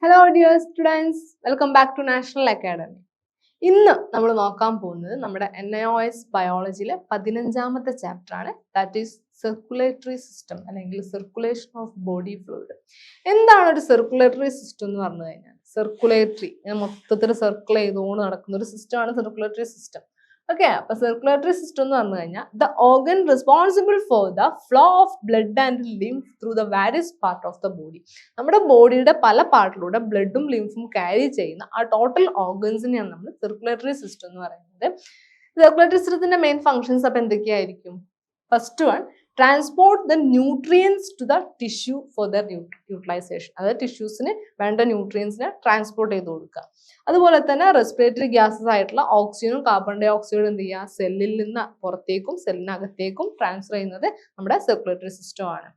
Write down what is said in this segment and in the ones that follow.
Hello dear students, welcome back to national academy. ഇന്ന് നമ്മൾ നോക്കാൻ പോകുന്നത് നമ്മുടെ NIOS ബയോളജിയിലെ 15ാമത്തെ ചാപ്റ്റർ ആണ്. ദാറ്റ് ഈസ് സർക്കുലേറ്ററി സിസ്റ്റം അല്ലെങ്കിൽ സർക്കുലേഷൻ ഓഫ് ബോഡി ഫ്ലൂയിഡ്. എന്താണ് ഒരു സർക്കുലേറ്ററി സിസ്റ്റം എന്ന് പറഞ്ഞു കഴിഞ്ഞാൽ, സർക്കുലേറ്ററി മൊത്തത്തിൽ സർക്കിൾ ചെയ്തുകൊണ്ട് നടക്കുന്ന ഒരു സിസ്റ്റമാണ് സർക്കുലേറ്ററി സിസ്റ്റം. ഓക്കെ, അപ്പൊ സർക്കുലേറ്ററി സിസ്റ്റം എന്ന് പറഞ്ഞു കഴിഞ്ഞാൽ the organ responsible for the flow of blood and lymph through the various part of the body. നമ്മുടെ ബോഡിയുടെ പല പാർട്ടിലൂടെ ബ്ലഡും ലിംഫും ക്യാരി ചെയ്യുന്ന ആ ടോട്ടൽ ഓർഗൻസിനെയാണ് നമ്മൾ സർക്കുലേറ്ററി സിസ്റ്റം എന്ന് പറയുന്നത്. സർക്കുലേറ്ററി സിസ്റ്റത്തിന്റെ മെയിൻ ഫങ്ഷൻസ് അപ്പൊ എന്തൊക്കെയായിരിക്കും? First one, transport the nutrients to the tissue for their utilisation. അതായത് ടിഷ്യൂസിന് വേണ്ട ന്യൂട്രിയൻസിനെ ട്രാൻസ്പോർട്ട് ചെയ്ത് കൊടുക്കുക. അതുപോലെ തന്നെ റെസ്പിറേറ്ററി ഗ്യാസസ് ആയിട്ടുള്ള ഓക്സിജനും കാർബൺ ഡൈ ഓക്സൈഡും എന്ത് ചെയ്യുക, സെല്ലിൽ നിന്ന് പുറത്തേക്കും സെല്ലിനകത്തേക്കും ട്രാൻസ്ഫർ ചെയ്യുന്നത് നമ്മുടെ സർക്കുലേറ്ററി സിസ്റ്റം ആണ്.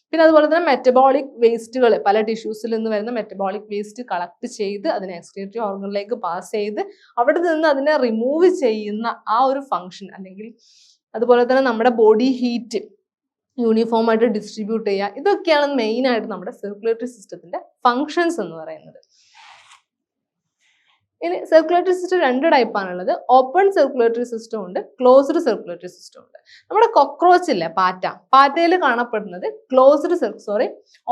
പിന്നെ അതുപോലെ തന്നെ മെറ്റബോളിക് വേസ്റ്റുകൾ, പല ടിഷ്യൂസിൽ നിന്ന് വരുന്ന മെറ്റബോളിക് വേസ്റ്റ് കളക്ട് ചെയ്ത് അതിനെ എക്സ്ക്രീറ്ററി ഓർഗനിലേക്ക് പാസ് ചെയ്ത് അവിടെ നിന്ന് അതിനെ റിമൂവ് ചെയ്യുന്ന ആ ഒരു ഫങ്ഷൻ, അല്ലെങ്കിൽ അതുപോലെ തന്നെ നമ്മുടെ ബോഡി ഹീറ്റ് യൂണിഫോം ആയിട്ട് ഡിസ്ട്രിബ്യൂട്ട് ചെയ്യുക, ഇതൊക്കെയാണ് മെയിൻ ആയിട്ട് നമ്മുടെ സർക്കുലേറ്ററി സിസ്റ്റത്തിന്റെ ഫങ്ഷൻസ് എന്ന് പറയുന്നത്. ഇനി സർക്കുലേറ്ററി സിസ്റ്റം രണ്ട് ടൈപ്പാണുള്ളത്. ഓപ്പൺ സർക്കുലേറ്ററി സിസ്റ്റം ഉണ്ട്, ക്ലോസ്ഡ് സർക്കുലേറ്ററി സിസ്റ്റം ഉണ്ട്. നമ്മുടെ കോക്രോച്ച് ഇല്ലേ, പാറ്റയിൽ കാണപ്പെടുന്നത്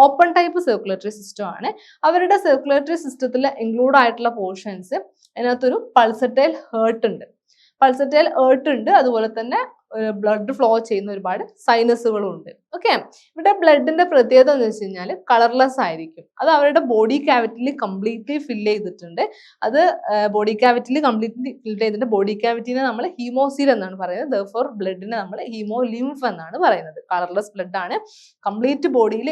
ഓപ്പൺ ടൈപ്പ് സർക്കുലേറ്ററി സിസ്റ്റം ആണ്. അവരുടെ സർക്കുലേറ്ററി സിസ്റ്റത്തിൽ ഇൻക്ലൂഡ് ആയിട്ടുള്ള പോർഷൻസ്, അതിനകത്തൊരു പൾസറ്റൈൽ ഹേർട്ട് ഉണ്ട്, അതുപോലെ തന്നെ ബ്ലഡ് ഫ്ലോ ചെയ്യുന്ന ഒരുപാട് സൈനസുകളും ഉണ്ട്. ഓക്കെ, ഇവിടെ ബ്ലഡിന്റെ പ്രത്യേകത എന്ന് വെച്ച് കഴിഞ്ഞാൽ കളർലെസ് ആയിരിക്കും. അത് അവരുടെ ബോഡി ക്യാവിറ്റിയിൽ കംപ്ലീറ്റ്ലി ഫില്ല് ചെയ്തിട്ടുണ്ട്. ബോഡി ക്യാവിറ്റിനെ നമ്മൾ ഹീമോസീൽ എന്നാണ് പറയുന്നത്. ദെർഫോർ ബ്ലഡിനെ നമ്മൾ ഹീമോ ലിംഫ് എന്നാണ് പറയുന്നത്. കളർലെസ് ബ്ലഡ് ആണ്, കംപ്ലീറ്റ് ബോഡിയിൽ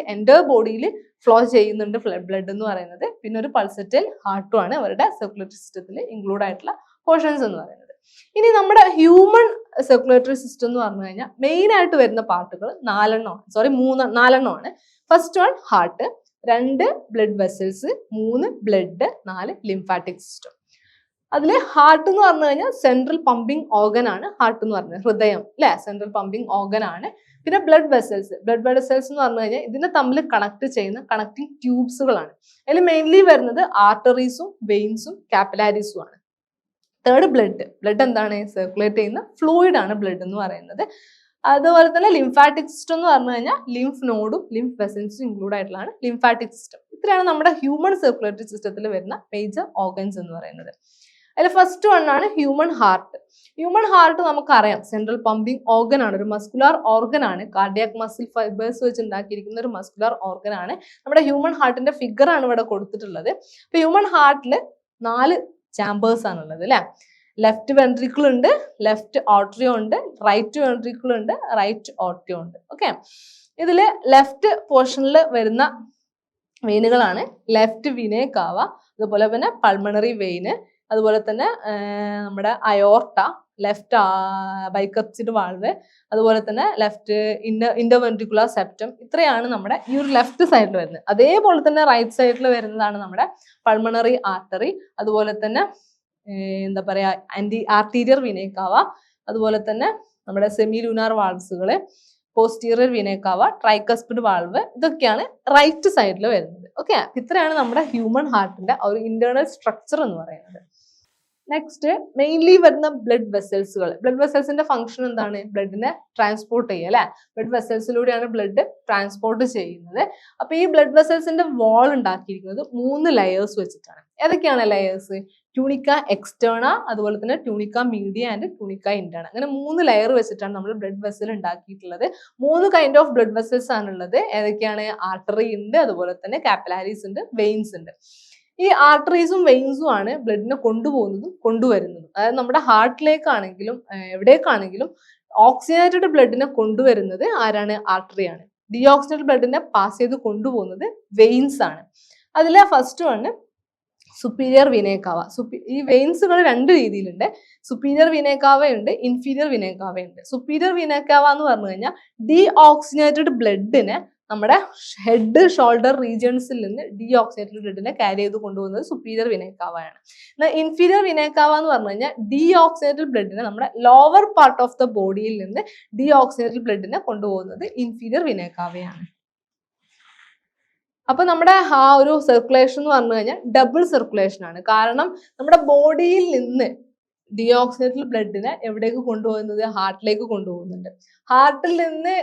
ബോഡിയിൽ ഫ്ലോ ചെയ്യുന്നുണ്ട് ബ്ലഡ് എന്ന് പറയുന്നത്. പിന്നെ ഒരു പൾസറ്റൈൽ ഹാർട്ടും ആണ് അവരുടെ സർക്കുലേറ്ററി സിസ്റ്റത്തിൽ ഇൻക്ലൂഡ് ആയിട്ടുള്ള പോർഷൻസ് എന്ന് പറയുന്നത്. ഇനി നമ്മുടെ ഹ്യൂമൻ സർക്കുലേറ്ററി സിസ്റ്റം എന്ന് പറഞ്ഞു കഴിഞ്ഞാൽ മെയിൻ ആയിട്ട് വരുന്ന പാർട്ടുകൾ നാലെണ്ണമാണ്. First one heart, 2 blood vessels, 3 blood, 4 lymphatic system. അതിൽ ഹാർട്ട് എന്ന് പറഞ്ഞു കഴിഞ്ഞാൽ സെൻട്രൽ പമ്പിങ് ഓർഗൻ ആണ്. ഹാർട്ട് എന്ന് പറഞ്ഞത് ഹൃദയം അല്ലെ, സെൻട്രൽ പമ്പിങ് ഓർഗൻ ആണ്. പിന്നെ ബ്ലഡ് വെസൽസ് എന്ന് പറഞ്ഞു കഴിഞ്ഞാൽ ഇതിനെ തമ്മിൽ കണക്ട് ചെയ്യുന്ന കണക്റ്റിംഗ് ട്യൂബ്സുകളാണ്. അതിൽ മെയിൻലി വരുന്നത് ആർട്ടറീസും വെയിൻസും കാപ്പിലാരീസും ആണ്. തേർഡ് ബ്ലഡ് എന്താണ്, സർക്കുലേറ്റ് ചെയ്യുന്ന ഫ്ലൂയിഡ് ആണ് ബ്ലഡ് എന്ന് പറയുന്നത്. അതുപോലെ തന്നെ ലിംഫാറ്റിക് സിസ്റ്റം എന്ന് പറഞ്ഞു കഴിഞ്ഞാൽ ലിംഫ് നോഡും ലിംഫ് വെസൽസും ഇൻക്ലൂഡ് ആയിട്ടുള്ളതാണ് ലിംഫാറ്റിക് സിസ്റ്റം. ഇത്രയാണ് നമ്മുടെ ഹ്യൂമൻ സർക്കുലേറ്ററി സിസ്റ്റത്തിൽ വരുന്ന മേജർ ഓർഗൻസ് എന്ന് പറയുന്നത്. അതിൽ ഫസ്റ്റ് വൺ ആണ് ഹ്യൂമൻ ഹാർട്ട് നമുക്കറിയാം, സെൻട്രൽ പമ്പിങ് ഓർഗൻ ആണ്, ഒരു മസ്കുലാർ ഓർഗൻ ആണ്. കാർഡിയാക് മസിൽ ഫൈബേഴ്സ് വെച്ച് ഉണ്ടാക്കിയിരിക്കുന്ന ഒരു മസ്കുലാർ ഓർഗൻ ആണ്. നമ്മുടെ ഹ്യൂമൻ ഹാർട്ടിന്റെ ഫിഗർ ആണ് ഇവിടെ കൊടുത്തിട്ടുള്ളത്. അപ്പൊ ഹ്യൂമൻ ഹാർട്ടിൽ 4 ചാമ്പേഴ്സ് ആണുള്ളത് അല്ലെ. ലെഫ്റ്റ് വെൻട്രിക്കിൾ ഉണ്ട്, ലെഫ്റ്റ് ഓട്രിയോ ഉണ്ട്, റൈറ്റ് വെൻട്രിക്കിൾ ഉണ്ട്, റൈറ്റ് ഓട്രിയോ ഉണ്ട്. ഓക്കെ, ഇതില് ലെഫ്റ്റ് പോർഷനിൽ വരുന്ന വെയിനുകളാണ് ലെഫ്റ്റ് വിനേ കാവ, അതുപോലെ തന്നെ പൾമണറി വെയിന്, അതുപോലെ തന്നെ നമ്മുടെ അയോർട്ട, ലെഫ്റ്റ് ബൈക്കപ്സിഡ് വാൾവ്, അതുപോലെ തന്നെ ലെഫ്റ്റ് ഇന്റർവെൻട്രിക്കുലർ സെപ്റ്റം. ഇത്രയാണ് നമ്മുടെ ഈ ഒരു ലെഫ്റ്റ് സൈഡിൽ വരുന്നത്. അതേപോലെ തന്നെ റൈറ്റ് സൈഡിൽ വരുന്നതാണ് നമ്മുടെ പൾമണറി ആർട്ടറി, അതുപോലെ തന്നെ എന്താ പറയാ ആർട്ടീരിയർ വിനേക്കാവ, അതുപോലെ തന്നെ നമ്മുടെ semi lunar വാൾവ്സുകള്, posterior വിനേക്കാവ, tricuspid valve, ഇതൊക്കെയാണ് റൈറ്റ് സൈഡിൽ വരുന്നത്. ഓക്കെ, ഇത്രയാണ് നമ്മുടെ ഹ്യൂമൻ ഹാർട്ടിന്റെ ഒരു ഇന്റേണൽ സ്ട്രക്ചർ എന്ന് പറയുന്നത്. നെക്സ്റ്റ് മെയിൻലി വരുന്ന ബ്ലഡ് വെസൽസിന്റെ ഫംഗ്ഷൻ എന്താണ്? ബ്ലഡിനെ ട്രാൻസ്പോർട്ട് ചെയ്യുക അല്ലെ. ബ്ലഡ് വെസൽസിലൂടെയാണ് ബ്ലഡ് ട്രാൻസ്പോർട്ട് ചെയ്യുന്നത്. അപ്പൊ ഈ ബ്ലഡ് വെസൽസിന്റെ വാൾ ഉണ്ടാക്കിയിരിക്കുന്നത് 3 ലെയേഴ്സ് വെച്ചിട്ടാണ്. ഏതൊക്കെയാണ് ലെയേഴ്സ്? ട്യൂണിക്ക എക്സ്റ്റേണ, അതുപോലെ തന്നെ ട്യൂണിക്ക മീഡിയ ആൻഡ് ട്യൂണിക്ക ഇന്റേണ. അങ്ങനെ 3 ലെയർ വെച്ചിട്ടാണ് നമ്മൾ ബ്ലഡ് വെസൽ ഉണ്ടാക്കിയിട്ടുള്ളത്. 3 കൈൻഡ് ഓഫ് ബ്ലഡ് വെസൽസ് ആണുള്ളത്. ഏതൊക്കെയാണ്? ആർട്ടറി ഉണ്ട്, അതുപോലെ തന്നെ കാപ്പിലാരീസ് ഉണ്ട്, വെയിൻസ് ഉണ്ട്. ഈ ആർട്ടറീസും വെയിൻസും ആണ് ബ്ലഡിനെ കൊണ്ടുപോകുന്നതും കൊണ്ടുവരുന്നതും. അതായത് നമ്മുടെ ഹാർട്ടിലേക്കാണെങ്കിലും എവിടേക്കാണെങ്കിലും ഓക്സിജനേറ്റഡ് ബ്ലഡിനെ കൊണ്ടുവരുന്നത് ആരാണ്? ആർട്ടറിയാണ്. ഡീഓക്സിജനേറ്റഡ് ബ്ലഡിനെ പാസ് ചെയ്ത് കൊണ്ടുപോകുന്നത് വെയിൻസ് ആണ്. അതിലെ ഫസ്റ്റ് വണ് സുപ്പീരിയർ വിനേക്കാവ. ഈ വെയിൻസുകൾ 2 രീതിയിലുണ്ട്. സുപ്പീരിയർ വിനേക്കാവയുണ്ട്, ഇൻഫീരിയർ വിനേക്കാവയുണ്ട്. സുപ്പീരിയർ വിനേക്കാവ എന്ന് പറഞ്ഞു കഴിഞ്ഞാൽ ഡീഓക്സിജനേറ്റഡ് ബ്ലഡിനെ നമ്മുടെ ഹെഡ് ഷോൾഡർ റീജിയൻസിൽ നിന്ന് ഡീഓക്സിജനേറ്റഡ് ബ്ലഡിനെ ക്യാരി ചെയ്ത് കൊണ്ടുപോകുന്നത് സുപ്പീരിയർ വിനേക്കാവയാണ്. എന്നാൽ ഇൻഫീരിയർ വിനേക്കാവ എന്ന് പറഞ്ഞു കഴിഞ്ഞാൽ ഡീഓക്സിജനേറ്റഡ് ബ്ലഡിനെ നമ്മുടെ ലോവർ പാർട്ട് ഓഫ് ദ ബോഡിയിൽ നിന്ന് ഡീഓക്സിജനേറ്റഡ് ബ്ലഡിനെ കൊണ്ടുപോകുന്നത് ഇൻഫീരിയർ വിനേക്കാവയാണ്. അപ്പൊ നമ്മുടെ ആ ഒരു സർക്കുലേഷൻ എന്ന് പറഞ്ഞു കഴിഞ്ഞാൽ ഡബിൾ സർക്കുലേഷൻ ആണ്. കാരണം നമ്മുടെ ബോഡിയിൽ നിന്ന് ഡിയോക്സിനേറ്റഡ് ബ്ലഡിനെ എവിടേക്ക് കൊണ്ടുപോകുന്നത്? ഹാർട്ടിലേക്ക് കൊണ്ടുപോകുന്നുണ്ട്. ഹാർട്ടിൽ നിന്ന്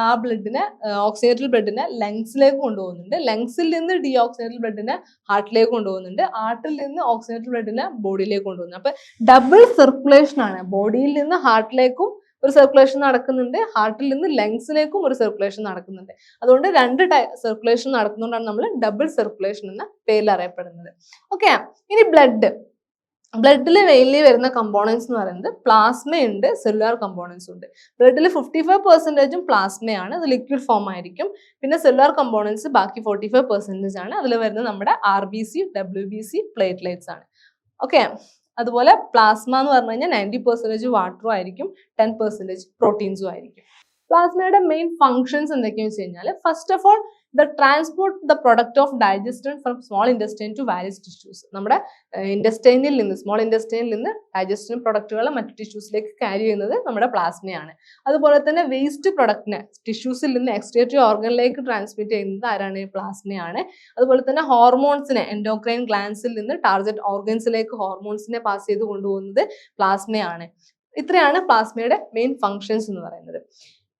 ആ ബ്ലഡിനെ ഓക്സിജനേറ്റഡ് ബ്ലഡിനെ ലങ്സിലേക്ക് കൊണ്ടുപോകുന്നുണ്ട്. ലങ്സിൽ നിന്ന് ഡിയോക്സിനേറ്റഡ് ബ്ലഡിനെ ഹാർട്ടിലേക്ക് കൊണ്ടുപോകുന്നുണ്ട്. ഹാർട്ടിൽ നിന്ന് ഓക്സിജനേറ്റഡ് ബ്ലഡിനെ ബോഡിയിലേക്ക് കൊണ്ടുപോകുന്നുണ്ട്. അപ്പൊ ഡബിൾ സർക്കുലേഷൻ ആണ്. ബോഡിയിൽ നിന്ന് ഹാർട്ടിലേക്കും ഒരു സർക്കുലേഷൻ നടക്കുന്നുണ്ട്, ഹാർട്ടിൽ നിന്ന് ലങ്സിലേക്കും ഒരു സർക്കുലേഷൻ നടക്കുന്നുണ്ട്. അതുകൊണ്ട് രണ്ട് സർക്കുലേഷൻ നടക്കുന്നതുകൊണ്ടാണ് നമ്മൾ ഡബിൾ സർക്കുലേഷൻ എന്ന പേരിൽ അറിയപ്പെടുന്നത്. ഓക്കെ, ഇനി ബ്ലഡിൽ മെയിൻലി വരുന്ന കമ്പോണൻസ് എന്ന് പറയുന്നത് പ്ലാസ്മയുണ്ട്, സെല്ലുലാർ കമ്പോണൻസ് ഉണ്ട്. ബ്ലഡിൽ 55% പ്ലാസ്മയാണ്, അത് ലിക്വിഡ് ഫോം ആയിരിക്കും. പിന്നെ സെല്ലുലാർ കമ്പോണൻസ് ബാക്കി 45% ആണ്. അതിൽ വരുന്നത് നമ്മുടെ RBC, WBC, പ്ലേറ്റ്ലേറ്റ്സ് ആണ്. ഓക്കെ, അതുപോലെ പ്ലാസ്മ എന്ന് പറഞ്ഞു കഴിഞ്ഞാൽ 90% വാട്ടറും ആയിരിക്കും, 10% പ്രോട്ടീൻസും ആയിരിക്കും. പ്ലാസ്മയുടെ മെയിൻ ഫങ്ഷൻസ് എന്തൊക്കെയാണെന്ന് വെച്ച് കഴിഞ്ഞാൽ, first of all the transport the product of digestion from small intestine to various tissues. നമ്മുടെ ഇൻഡസ്റ്റൈനിൽ നിന്ന്, സ്മോൾ ഇൻഡസ്റ്റൈനിൽ നിന്ന് ഡൈജസ്റ്റൻ പ്രൊഡക്റ്റുകളെ മറ്റു ടിഷ്യൂസിലേക്ക് ക്യാരി ചെയ്യുന്നത് നമ്മുടെ പ്ലാസ്മയാണ്. അതുപോലെ തന്നെ വേസ്റ്റ് പ്രൊഡക്റ്റിനെ ടിഷ്യൂസിൽ നിന്ന് എക്സ്ക്രീറ്ററി ഓർഗനിലേക്ക് ട്രാൻസ്മിറ്റ് ചെയ്യുന്നത് ആരാണ്? പ്ലാസ്മയാണ്. അതുപോലെ തന്നെ ഹോർമോൺസിനെ എൻഡോക്രൈൻ ഗ്ലാൻസിൽ നിന്ന് ടാർഗറ്റ് ഓർഗൻസിലേക്ക് ഹോർമോൺസിനെ പാസ് ചെയ്ത് കൊണ്ടുപോകുന്നത് പ്ലാസ്മയാണ്. ഇത്രയാണ് പ്ലാസ്മയുടെ മെയിൻ ഫങ്ഷൻസ് എന്ന് പറയുന്നത്.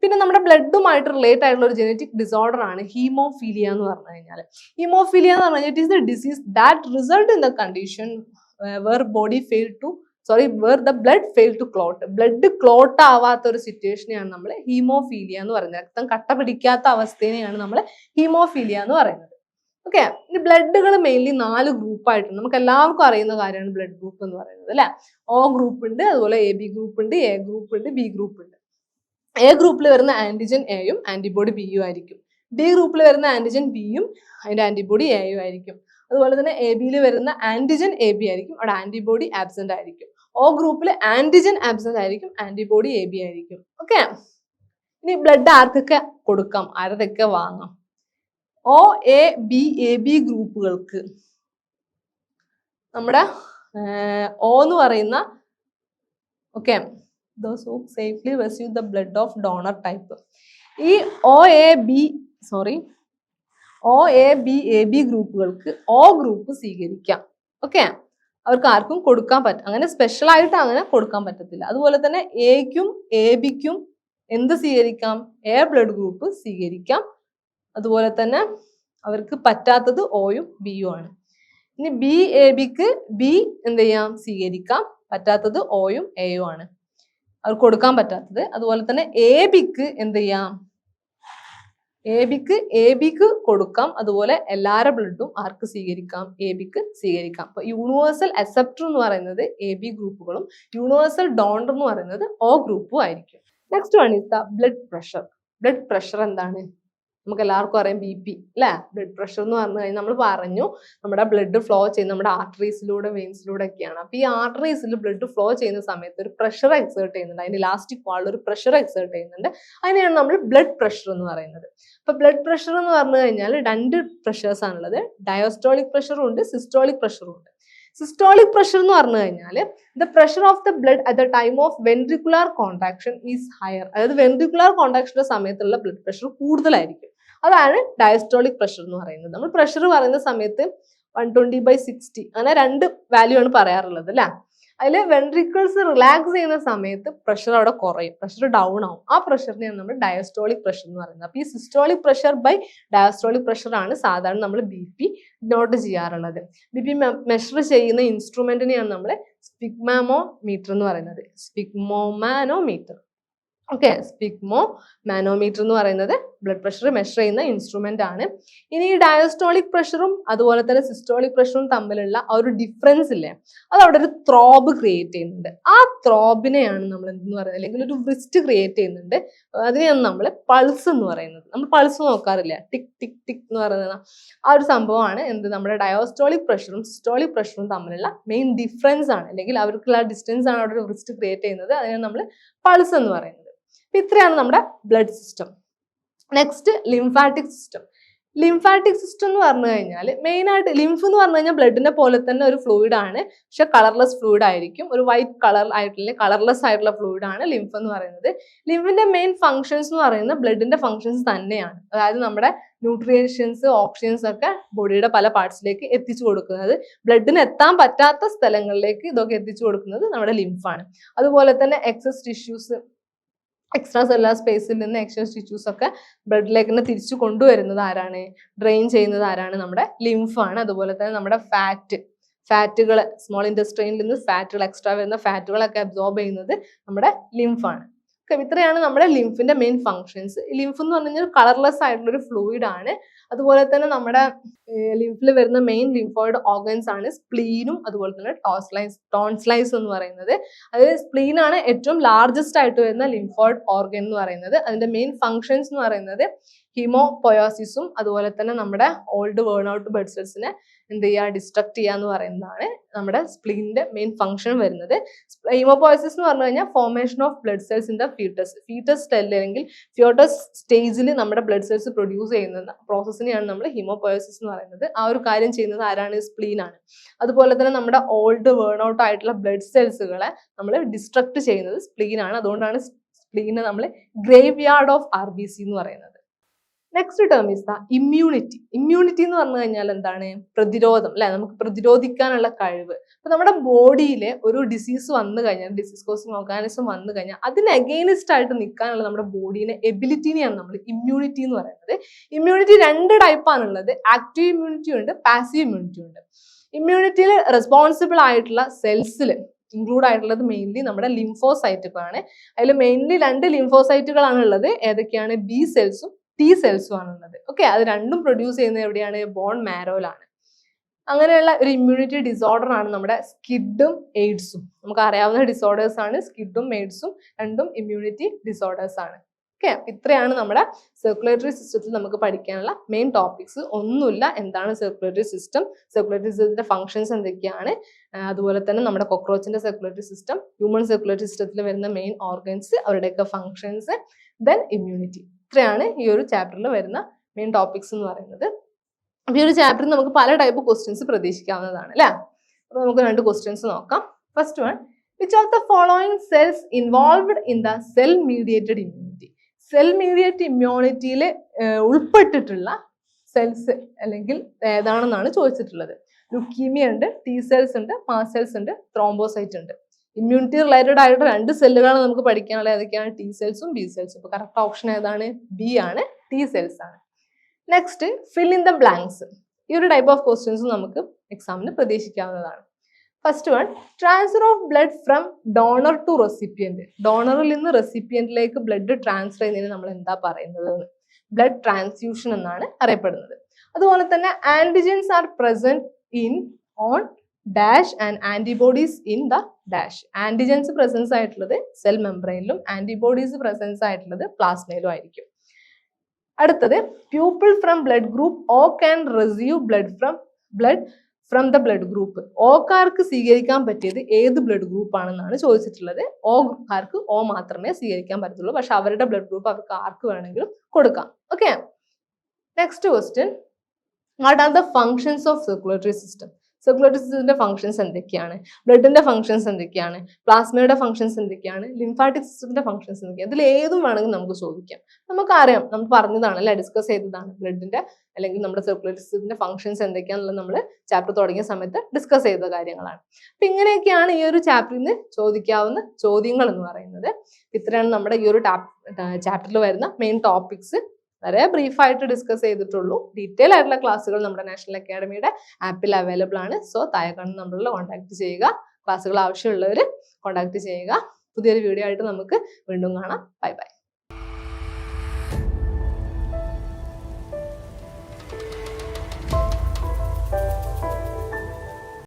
പിന്നെ നമ്മുടെ ബ്ലഡുമായിട്ട് റിലേറ്റ് ആയിട്ടുള്ള ഒരു ജനറ്റിക് ഡിസോർഡർ ആണ് ഹീമോഫീലിയ എന്ന് പറഞ്ഞു കഴിഞ്ഞാൽ. ഹീമോഫീലിയ എന്ന് പറഞ്ഞു കഴിഞ്ഞാൽ it is the disease that result in the condition where the blood fail to clot. Blood clot ആവാത്ത ഒരു സിറ്റുവേഷനെയാണ് നമ്മൾ ഹീമോഫീലിയ എന്ന് പറയുന്നത്. രക്തം കട്ട പിടിക്കാത്ത അവസ്ഥയെയാണ് നമ്മൾ ഹീമോഫീലിയ എന്ന് പറയുന്നത്. ഓക്കെ, ഇനി ബ്ലഡുകൾ മെയിൻലി 4 ഗ്രൂപ്പായിട്ടുണ്ട്. നമുക്ക് എല്ലാവർക്കും അറിയുന്ന കാര്യമാണ് ബ്ലഡ് ഗ്രൂപ്പ് എന്ന് പറയുന്നത് അല്ലെ. O ഗ്രൂപ്പ് ഉണ്ട്, അതുപോലെ AB ഗ്രൂപ്പ് ഉണ്ട്, A ഗ്രൂപ്പ് ഉണ്ട്, B ഗ്രൂപ്പ് ഉണ്ട്. A ഗ്രൂപ്പിൽ വരുന്ന ആന്റിജൻ എയും ആന്റിബോഡി ബിയും ആയിരിക്കും. B ഗ്രൂപ്പിൽ വരുന്ന ആന്റിജൻ ബിയും അതിന്റെ ആന്റിബോഡി എയും ആയിരിക്കും. അതുപോലെ തന്നെ AB വരുന്ന ആന്റിജൻ AB ആയിരിക്കും, അവിടെ ആന്റിബോഡി ആബ്സെന്റ് ആയിരിക്കും. O ഗ്രൂപ്പിൽ ആന്റിജൻ ആബ്സെന്റ് ആയിരിക്കും, ആന്റിബോഡി AB ആയിരിക്കും. ഓക്കെ, ഇനി ബ്ലഡ് ആർക്കൊക്കെ കൊടുക്കാം, ആരതൊക്കെ വാങ്ങാം? O, A, B, AB ഗ്രൂപ്പുകൾക്ക് നമ്മുടെ O എന്ന് പറയുന്ന okay those who safely receive the blood of donor type. ഈ OAB ഗ്രൂപ്പുകൾക്ക് O ഗ്രൂപ്പ് സ്വീകരിക്കാം. ഓക്കെ, അവർക്ക് ആർക്കും കൊടുക്കാൻ പറ്റും, അങ്ങനെ സ്പെഷ്യൽ ആയിട്ട് അങ്ങനെ കൊടുക്കാൻ പറ്റത്തില്ല. അതുപോലെ തന്നെ എക്കും AB-ക്കും എന്ത് സ്വീകരിക്കാം? A ബ്ലഡ് ഗ്രൂപ്പ് സ്വീകരിക്കാം. അതുപോലെ തന്നെ അവർക്ക് പറ്റാത്തത് Oയും Bയും ആണ്. ഇനി BAB-ക്ക് B എന്ത് ചെയ്യാം? സ്വീകരിക്കാം. പറ്റാത്തത് Oയും Aയും ആണ്, അവർക്ക് കൊടുക്കാൻ പറ്റാത്തത്. അതുപോലെ തന്നെ AB-ക്ക് എന്ത് ചെയ്യാം? AB-ക്ക് കൊടുക്കാം. അതുപോലെ എല്ലാവരുടെ ബ്ലഡും ആർക്ക് സ്വീകരിക്കാം? AB-ക്ക് സ്വീകരിക്കാം. അപ്പൊ യൂണിവേഴ്സൽ അക്സെപ്റ്റർ എന്ന് പറയുന്നത് AB ഗ്രൂപ്പുകളും യൂണിവേഴ്സൽ ഡോണർ എന്ന് പറയുന്നത് O ഗ്രൂപ്പും ആയിരിക്കും. Next one is the blood pressure. Blood pressure എന്താണ്? നമുക്ക് എല്ലാവർക്കും അറിയാം BP അല്ലെ. ബ്ലഡ് പ്രഷർ എന്ന് പറഞ്ഞു കഴിഞ്ഞാൽ നമ്മൾ പറഞ്ഞു നമ്മുടെ ബ്ലഡ് ഫ്ലോ ചെയ്യുന്ന നമ്മുടെ ആർട്ടറീസിലൂടെ വെയിൻസിലൂടെ ഒക്കെയാണ്. അപ്പൊ ഈ ആർട്ടറീസിൽ ബ്ലഡ് ഫ്ലോ ചെയ്യുന്ന സമയത്ത് ഒരു പ്രഷർ എക്സേർട്ട് ചെയ്യുന്നുണ്ട്, അതിന്റെ ഇലാസ്റ്റിക് വാളിൽ ഒരു പ്രഷർ എക്സേർട്ട് ചെയ്യുന്നുണ്ട്. അതിനെയാണ് നമ്മൾ ബ്ലഡ് പ്രഷർ എന്ന് പറയുന്നത്. അപ്പൊ ബ്ലഡ് പ്രഷർ എന്ന് പറഞ്ഞു കഴിഞ്ഞാൽ 2 പ്രഷേഴ്സ് ആണുള്ളത്. ഡയസ്റ്റോളിക് പ്രഷറും ഉണ്ട്, സിസ്റ്റോളിക് പ്രഷറും ഉണ്ട്. സിസ്റ്റോളിക് പ്രഷർ എന്ന് പറഞ്ഞു കഴിഞ്ഞാൽ the pressure of the blood at the time of ventricular contraction is higher. അതായത് വെൻട്രിക്കുലാർ കോൺട്രാക്ഷന്റെ സമയത്തുള്ള ബ്ലഡ് പ്രഷർ കൂടുതലായിരിക്കും. അതാണ് ഡയസ്റ്റോളിക് പ്രഷർ എന്ന് പറയുന്നത്. നമ്മൾ പ്രഷർ പറയുന്ന സമയത്ത് 120/60 അങ്ങനെ 2 വാല്യൂ ആണ് പറയാറുള്ളത് അല്ലെ. അതിൽ വെൻട്രിക്കിൾസ് റിലാക്സ് ചെയ്യുന്ന സമയത്ത് പ്രഷർ അവിടെ കുറയും, പ്രഷർ ഡൗൺ ആവും. ആ പ്രഷറിനെയാണ് നമ്മൾ ഡയസ്റ്റോളിക് പ്രഷർ എന്ന് പറയുന്നത്. അപ്പൊ ഈ systolic pressure by diastolic pressure ആണ് സാധാരണ നമ്മൾ BP നോട്ട് ചെയ്യാറുള്ളത്. BP മെഷർ ചെയ്യുന്ന ഇൻസ്ട്രുമെന്റിനെയാണ് നമ്മൾ സ്പിഗ്മോമീറ്റർ എന്ന് പറയുന്നത്. സ്പിഗ്മോമാനോമീറ്റർ. ഓക്കെ, സ്പിഗ്മോമാനോമീറ്റർ എന്ന് പറയുന്നത് ബ്ലഡ് പ്രഷർ മെഷർ ചെയ്യുന്ന ഇൻസ്ട്രുമെന്റ് ആണ്. ഇനി ഈ ഡയസ്റ്റോളിക് പ്രഷറും അതുപോലെ തന്നെ സിസ്റ്റോളിക് പ്രഷറും തമ്മിലുള്ള ആ ഒരു ഡിഫറൻസ് ഇല്ലേ, അത് അവിടെ ഒരു ത്രോബ് ക്രിയേറ്റ് ചെയ്യുന്നുണ്ട്. ആ ത്രോബിനെയാണ് നമ്മൾ എന്തെന്ന് പറയുന്നത്, അല്ലെങ്കിൽ ഒരു റിസ്റ്റ് ക്രിയേറ്റ് ചെയ്യുന്നുണ്ട്. അതിനെയാണ് നമ്മൾ പൾസ് എന്ന് പറയുന്നത്. നമ്മൾ പൾസ് നോക്കാറില്ല, ടിക് ടിക് ടിക് എന്ന് പറയുന്നത് ആ ഒരു സംഭവമാണ് എന്ത്, നമ്മുടെ ഡയസ്റ്റോളിക് പ്രഷറും സിസ്റ്റോളിക് പ്രഷറും തമ്മിലുള്ള മെയിൻ ഡിഫറൻസ് ആണ്, അല്ലെങ്കിൽ അവർക്കുള്ള ഡിസ്റ്റൻസ് ആണ് അവിടെ ഒരു റിസ്റ്റ് ക്രിയേറ്റ് ചെയ്യുന്നത്. അതിനെ നമ്മൾ പൾസ് എന്ന് പറയുന്നത്. ഇത്രയാണ് നമ്മുടെ blood system. Next lymphatic system. Lymphatic system എന്ന് പറഞ്ഞു കഴിഞ്ഞാൽ മെയിനായിട്ട് ലിംഫ് എന്ന് പറഞ്ഞു കഴിഞ്ഞാൽ ബ്ലഡിനെ പോലെ തന്നെ ഒരു ഫ്ലൂയിഡ് ആണ്, പക്ഷെ കളർലെസ് ഫ്ലൂയിഡ് ആയിരിക്കും. ഒരു വൈറ്റ് കളർ ആയിട്ടുള്ള കളർലെസ് ആയിട്ടുള്ള ഫ്ലൂയിഡ് ആണ് ലിംഫ് എന്ന് പറയുന്നത്. ലിംഫിന്റെ മെയിൻ ഫങ്ഷൻസ് എന്ന് പറയുന്നത് ബ്ലഡിന്റെ ഫങ്ഷൻസ് തന്നെയാണ്. അതായത് നമ്മുടെ ന്യൂട്രിയൻസ്, ഓക്സിജൻസ് ഒക്കെ ബോഡിയുടെ പല പാർട്സിലേക്ക് എത്തിച്ചു കൊടുക്കുന്നത്, ബ്ലഡിന് എത്താൻ പറ്റാത്ത സ്ഥലങ്ങളിലേക്ക് ഇതൊക്കെ എത്തിച്ചു കൊടുക്കുന്നത് നമ്മുടെ ലിംഫാണ്. അതുപോലെ തന്നെ എക്സസ് ടിഷ്യൂസ്, എക്സ്ട്രാ സെല്ലുലാർ സ്പേസിൽ നിന്ന് എക്സസ് ടിഷ്യൂസ് ഒക്കെ ബ്ലഡിലേക്ക് തന്നെ തിരിച്ചു കൊണ്ടുവരുന്നത് ആരാണ്, ഡ്രെയിൻ ചെയ്യുന്നത് ആരാണ്, നമ്മുടെ ലിംഫാണ്. അതുപോലെ തന്നെ നമ്മുടെ ഫാറ്റുകൾ, സ്മോൾ ഇൻറ്റസ്റ്റൈനിൽ നിന്ന് ഫാറ്റുകൾ, എക്സ്ട്രാ വരുന്ന ഫാറ്റുകളൊക്കെ അബ്സോർബ് ചെയ്യുന്നത് നമ്മുടെ ലിംഫാണ്. ഇത്രയാണ് നമ്മുടെ ലിംഫിന്റെ മെയിൻ ഫങ്ഷൻസ്. ലിംഫ് എന്ന് പറഞ്ഞു കഴിഞ്ഞാൽ കളർലെസ് ആയിട്ടുള്ള ഒരു ഫ്ലൂയിഡ് ആണ്. അതുപോലെ തന്നെ നമ്മുടെ ലിംഫിൽ വരുന്ന മെയിൻ ലിംഫോയിഡ് ഓർഗൻസ് ആണ് സ്പ്ലീനും അതുപോലെ തന്നെ ടോൺസിലൈസ് എന്ന് പറയുന്നത്. അതായത് സ്പ്ലീൻ ആണ് ഏറ്റവും ലാർജസ്റ്റ് ആയിട്ട് വരുന്ന ലിംഫോയിഡ് ഓർഗൻ എന്ന് പറയുന്നത്. അതിന്റെ മെയിൻ ഫങ്ഷൻസ് എന്ന് പറയുന്നത് ഹീമോപോയോസിസും അതുപോലെ തന്നെ നമ്മുടെ ഓൾഡ് വേൺ ഔട്ട് ബ്ലഡ് സെൽസിനെ എന്ത് ചെയ്യുക, ഡിസ്ട്രക്ട് ചെയ്യുക എന്ന് പറയുന്നതാണ് നമ്മുടെ സ്പ്ലീനിന്റെ മെയിൻ ഫംഗ്ഷൻ വരുന്നത്. ഹീമോപോയസിസ് എന്ന് പറഞ്ഞു കഴിഞ്ഞാൽ formation of blood cells in the foetus അല്ലെങ്കിൽ ഫ്യൂട്ടസ് സ്റ്റേജിൽ നമ്മുടെ ബ്ലഡ് സെൽസ് പ്രൊഡ്യൂസ് ചെയ്യുന്ന പ്രോസസ്സിനെയാണ് നമ്മൾ ഹീമോപോയസിസ് എന്ന് പറയുന്നത്. ആ ഒരു കാര്യം ചെയ്യുന്നത് ആരാണ്, സ്പ്ലീൻ ആണ്. അതുപോലെ തന്നെ നമ്മുടെ ഓൾഡ് വേൺ ഔട്ട് ആയിട്ടുള്ള ബ്ലഡ് സെൽസുകളെ നമ്മൾ ഡിസ്ട്രക്ട് ചെയ്യുന്നത് സ്പ്ലീൻ ആണ്. അതുകൊണ്ടാണ് സ്പ്ലീനെ നമ്മൾ ഗ്രേവ് യാർഡ് ഓഫ് RBC എന്ന് പറയുന്നത്. Next term is the immunity. Immunity എന്ന് പറഞ്ഞു കഴിഞ്ഞാൽ എന്താണ്, പ്രതിരോധം അല്ലെ, നമുക്ക് പ്രതിരോധിക്കാനുള്ള കഴിവ്. അപ്പൊ നമ്മുടെ ബോഡിയിൽ ഒരു ഡിസീസ് വന്നു കഴിഞ്ഞാൽ, ഡിസീസ് കോസിങ് ഓർഗാനിസം വന്നു കഴിഞ്ഞാൽ അതിന് അഗെയിൻസ്റ്റ് ആയിട്ട് നിൽക്കാനുള്ള നമ്മുടെ ബോഡീനെ എബിലിറ്റിനെയാണ് നമ്മൾ ഇമ്മ്യൂണിറ്റി എന്ന് പറയുന്നത്. ഇമ്മ്യൂണിറ്റി 2 ടൈപ്പാണുള്ളത്, ആക്റ്റീവ് ഇമ്മ്യൂണിറ്റി ഉണ്ട്, പാസീവ് ഇമ്മ്യൂണിറ്റി ഉണ്ട്. ഇമ്മ്യൂണിറ്റിയിൽ റെസ്പോൺസിബിൾ ആയിട്ടുള്ള സെൽസിൽ ഇൻക്ലൂഡ് ആയിട്ടുള്ളത് മെയിൻലി നമ്മുടെ ലിംഫോസൈറ്റുകളാണ്. അതിൽ മെയിൻലി 2 ലിംഫോസൈറ്റുകളാണ് ഉള്ളത്. ഏതൊക്കെയാണ്, ബി സെൽസും ടി സെൽസും ആണുള്ളത്. ഓക്കെ, അത് രണ്ടും പ്രൊഡ്യൂസ് ചെയ്യുന്നത് എവിടെയാണ്, ബോൺ മാരോയിലാണ്. അങ്ങനെയുള്ള ഒരു ഇമ്മ്യൂണിറ്റി ഡിസോർഡർ ആണ് നമ്മുടെ സ്കിഡും എയ്ഡ്സും. നമുക്ക് അറിയാവുന്ന ഡിസോർഡേഴ്സ് ആണ് സ്കിഡും എയ്ഡ്സും, രണ്ടും ഇമ്മ്യൂണിറ്റി ഡിസോർഡേഴ്സ് ആണ്. ഓക്കെ, ഇത്രയാണ് നമ്മുടെ സർക്കുലേറ്ററി സിസ്റ്റത്തിൽ നമുക്ക് പഠിക്കാനുള്ള മെയിൻ ടോപ്പിക്സ്. ഒന്നുമില്ല, എന്താണ് സർക്കുലേറ്ററി സിസ്റ്റം, സർക്കുലേറ്ററി സിസ്റ്റത്തിന്റെ ഫംഗ്ഷൻസ് എന്തൊക്കെയാണ്, അതുപോലെ തന്നെ നമ്മുടെ കോക്രോച്ചിന്റെ സർക്കുലേറ്ററി സിസ്റ്റം, ഹ്യൂമൻ സർക്കുലേറ്ററി സിസ്റ്റത്തിൽ വരുന്ന മെയിൻ ഓർഗൻസ്, അവരുടെയൊക്കെ ഫംഗ്ഷൻസ്, ദെൻ ഇമ്മ്യൂണിറ്റി. ഇത്രയാണ് ഈ ഒരു ചാപ്റ്ററിൽ വരുന്ന മെയിൻ ടോപ്പിക്സ് എന്ന് പറയുന്നത്. അപ്പൊ ഈ ഒരു ചാപ്റ്ററിൽ നമുക്ക് പല ടൈപ്പ് ക്വസ്റ്റ്യൻസ് പ്രതീക്ഷിക്കാവുന്നതാണ് അല്ലെ. അപ്പൊ നമുക്ക് 2 ക്വസ്റ്റ്യൻസ് നോക്കാം. First one, which of the following cells involved in the cell mediated immunity. Cell mediate ഇമ്മ്യൂണിറ്റിയിൽ ഉൾപ്പെട്ടിട്ടുള്ള സെൽസ് അല്ലെങ്കിൽ ഏതാണെന്നാണ് ചോദിച്ചിട്ടുള്ളത്. ലുക്കീമിയ ഉണ്ട്, ടി സെൽസ് ഉണ്ട്, മാസ് സെൽസ് ഉണ്ട്, ത്രോംബോസൈറ്റ് ഉണ്ട്. ഇമ്മ്യൂണിറ്റി റിലേറ്റഡ് ആയിട്ട് 2 സെല്ലുകളാണ് നമുക്ക് പഠിക്കാനുള്ളത്. ഏതൊക്കെയാണ്, ടി സെൽസും ബി സെൽസും. ഇപ്പൊ കറക്റ്റ് ഓപ്ഷൻ ഏതാണ്, ബി ആണ്, ടി സെൽസ് ആണ്. Next, fill in the blanks. ഈ ഒരു ടൈപ്പ് ഓഫ് ക്വസ്റ്റ്യൻസ് നമുക്ക് എക്സാമിന് പ്രതീക്ഷിക്കാവുന്നതാണ്. First one, transfer of blood from donor to recipient. ഡോണറിൽ നിന്ന് റെസിപ്പിയന്റിലേക്ക് ബ്ലഡ് ട്രാൻസ്ഫർ ചെയ്യുന്നതിന് നമ്മൾ എന്താ പറയുന്നത്, ബ്ലഡ് ട്രാൻസ്ഫ്യൂഷൻ എന്നാണ് അറിയപ്പെടുന്നത്. അതുപോലെ തന്നെ antigens are present in on dash and antibodies in the dash. Antigens presence ആയിട്ടുള്ളത് സെൽ മെംബ്രെയിനിലും ആന്റിബോഡീസ് പ്രസൻസ് ആയിട്ടുള്ളത് പ്ലാസ്മയിലും ആയിരിക്കും. അടുത്തത്, people from blood group O can receive blood from the blood group. ഓക്കാർക്ക് സ്വീകരിക്കാൻ പറ്റിയത് ഏത് ബ്ലഡ് ഗ്രൂപ്പ് ആണെന്നാണ് ചോദിച്ചിട്ടുള്ളത്. ഓക്കാർക്ക് ഓ മാത്രമേ സ്വീകരിക്കാൻ പറ്റത്തുള്ളൂ, പക്ഷെ അവരുടെ ബ്ലഡ് ഗ്രൂപ്പ് അവർക്ക് ആർക്ക് വേണമെങ്കിലും കൊടുക്കാം. Okay, next question, what are the functions of circulatory system. Circulatory സിസ്റ്റത്തിന്റെ ഫംഗ്ഷൻസ് എന്തൊക്കെയാണ്, ബ്ലഡിന്റെ ഫംഗ്ഷൻസ് എന്തൊക്കെയാണ്, പ്ലാസ്മയുടെ ഫംഗ്ഷൻസ് എന്തൊക്കെയാണ്, ലിംഫാറ്റിക് സിസ്റ്റത്തിന്റെ ഫംഗ്ഷൻസ് എന്തൊക്കെയാണ്. ഇതിൽ ഏതും വേണമെങ്കിൽ നമുക്ക് ചോദിക്കാം. നമുക്കറിയാം, നമ്മൾ പറഞ്ഞതാണ് അല്ലെ, ഡിസ്കസ് ചെയ്തതാണ് ബ്ലഡിന്റെ അല്ലെങ്കിൽ നമ്മുടെ സർക്കുലേറ്ററി സിസ്റ്റത്തിന്റെ ഫംഗ്ഷൻസ് എന്തൊക്കെയാണെന്നുള്ളത് നമ്മൾ ചാപ്റ്റർ തുടങ്ങിയ സമയത്ത് ഡിസ്കസ് ചെയ്ത കാര്യങ്ങളാണ്. അപ്പൊ ഇങ്ങനെയൊക്കെയാണ് ഈ ഒരു ചാപ്റ്ററിൽ നിന്ന് ചോദിക്കാവുന്ന ചോദ്യങ്ങൾ എന്ന് പറയുന്നത്. ഇത്രയാണ് നമ്മുടെ ഈ ഒരു ചാപ്റ്ററിൽ വരുന്ന മെയിൻ ടോപ്പിക്സ്. വളരെ ബ്രീഫായിട്ട് ഡിസ്കസ് ചെയ്തിട്ടുള്ളൂ. ഡീറ്റെയിൽ ആയിട്ടുള്ള ക്ലാസ്സുകൾ നമ്മുടെ നാഷണൽ അക്കാഡമിയുടെ ആപ്പിൽ അവൈലബിൾ ആണ്. സോ താഴെ കാണുന്ന നമ്പറിൽ കോൺടാക്ട് ചെയ്യുക. ക്ലാസ്സുകൾ ആവശ്യമുള്ളവർ കോൺടാക്ട് ചെയ്യുക. പുതിയൊരു വീഡിയോ ആയിട്ട് നമുക്ക് വീണ്ടും കാണാം. Bye bye.